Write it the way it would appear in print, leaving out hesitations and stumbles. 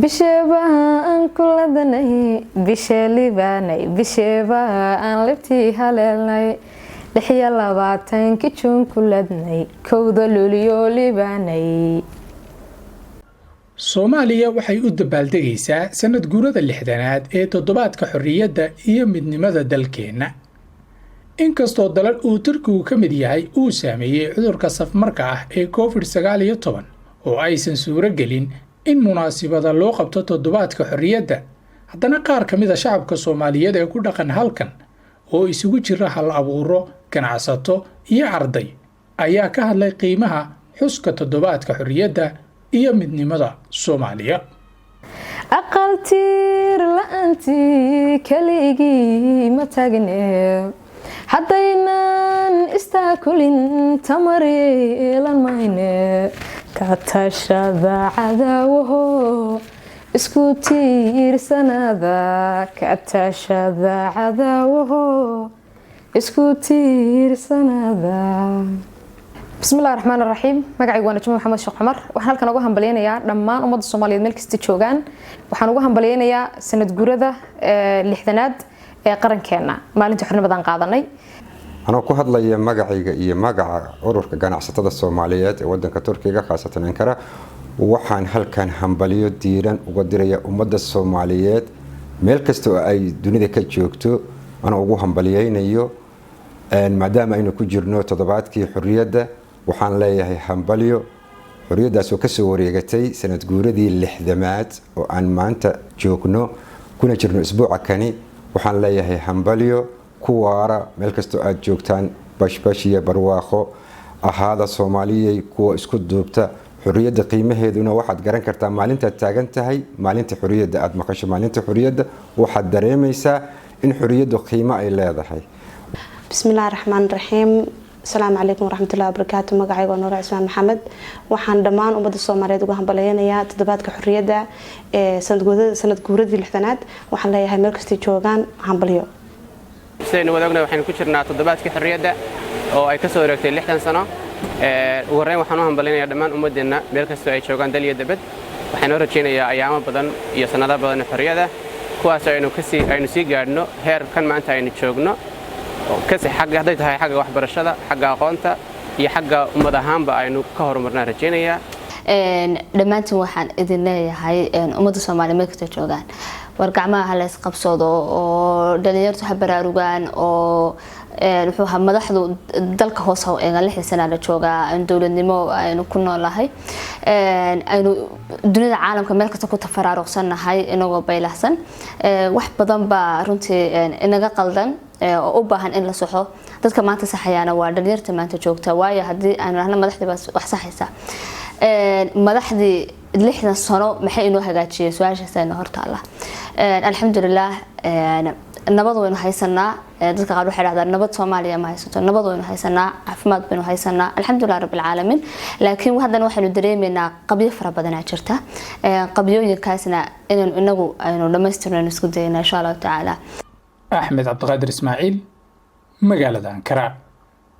bisheebaan kuladnay bishelibaanay bisheebaan libtii haleelnay 26 juun kuladnay kowda luliyo libaanay. Soomaaliya waxay u dabaaldegaysaa sanad guurada 60aad ee toddobaadka xorriyadda iyo midnimada dalkeena. inkastoo dalal uu Turkigu ka mid yahay uu saameeyay cudurka safmarka ah ee COVID-19 oo aysan suuro gelin in munaasabada loo qabto toddobaadka xorriyadda, haddana qaar ka mid ah shacabka Soomaaliyeed ee ku dhaqan halkan oo isugu jira hal abuuro, ganacsato iyo arday ayaa ka hadlay qiimaha xuska toddobaadka xorriyadda iyo midnimada Soomaaliya. aqaltir la'aanti kaligii ma taagnee haddaynan istaakulin tamareelan mayne ka tashada cadaawaho isku tiirsanada ka tashada cadaawaho isku tiirsanada. bismillaahir rahmaanir rahiim. magacaygu waa Najmo Maxamed Sheekh Cumar. waxaan halkan uga hambaleynayaa dhammaan ummadda Soomaaliyeed meel kasta joogaan. waxaan uga hambaleynayaa sanad guurada 60aad ee qarankeena maalintii xornimadan qaadanay. anoo ku hadlaya magacayga iyo magaca ururka ganacsatada Soomaaliyeed ee wadanka Turkiga khaasatan Ankara, waxaan halkan hambaliyo diiran uga diraya ummadda Soomaaliyeed meel kasta oo ay dunida ka joogto. ana ugu hambaliyeynayo maadaama aynu ku jirno toddobaadkii xorriyadda, waxaan leeyahay hambaliyo. xorriyaddaas oo ka soo wareegatay sanad guuradii 60aad oo aan maanta joogno kuna jirno isbuuca kani. waxaan leeyahay hambaliyo ku waara meel kasta aad joogtaan, bashbash iyo barwaaqo ahaada Soomaaliyey kuwa isku duubta. xorriyadda qiimaheeduna waxaad garan kartaa maalinta taagan tahay. maalinta xorriyadda aad maqasho maalinta xorriyadda waxaad dareemaysaa in xorriyaddu qiimo ay leedahay. bismillaahir rahmaanir rahiim. السلام عليكم ورحمة الله وبركاته. مقعي نور عثمان محمد. وحن دمان وبدأ الصوماليات وجههم بليانيا تدبات كحرية سند جوردي الحثنات وحن لا يهمل كستي شوغان هم بليو. سين ودقنا وحن كشرنا تدبات كحرية أو أي كسر ركتي اللحتن سنة ورين وحنوهم بليانيا دمان ومدنا ملك كستي شوغان دليل دبت وحن ورجينا يا أيام بدن يا سنة بدن حرية كواس إنه كسي إنه سيجارنو هير كان ما أنت إنه شوغنا كسي حاجة هديت هاي حاجة واحد برشلة حاجة قانتا هي حاجة مدهام بقى إنه كهر مرنا رجينيا. dhammaantiin waxaan idin leeyahay ummadda Soomaaliyeed meel kasta joogaan wargacmaha la isqabsado oo dhalinyartu ha baraarugaan oo wuxuu ahaa madaxdu dalka hoos u eegan 6 sano la joogaa in dawladnimo aynu ku noolahay aynu dunida caalamka meel kasta ku tafaraaruqsanahay inagoo baylahsan wax badan baa runtii inaga qaldan oo u baahan in la saxo. dadka maanta saxayana waa dhalinyarta maanta joogta, waayo haddii aanu rahna madaxda wax saxaysa madaxdii 60 sano maxay inoo hagaajiyay su'aashaasayna hortaala. alxamdulillah nabad waynu haysanaa. dadka qaar waxay yiraahdaan nabad Soomaaliya ma haysato. nabad waynu haysanaa, caafimaad baynu haysanaa, alxamdulillah rabbil caalamiin. laakiin haddana waxaynu dareemeynaa qabyo fara badan oo jirta. qabyooyinkaasna inaynu inagu aynu dhamaystirnayno isku dayna insha Allah taala. Axmed Cabdiqaadir Ismaaciil, magaalada Ankara.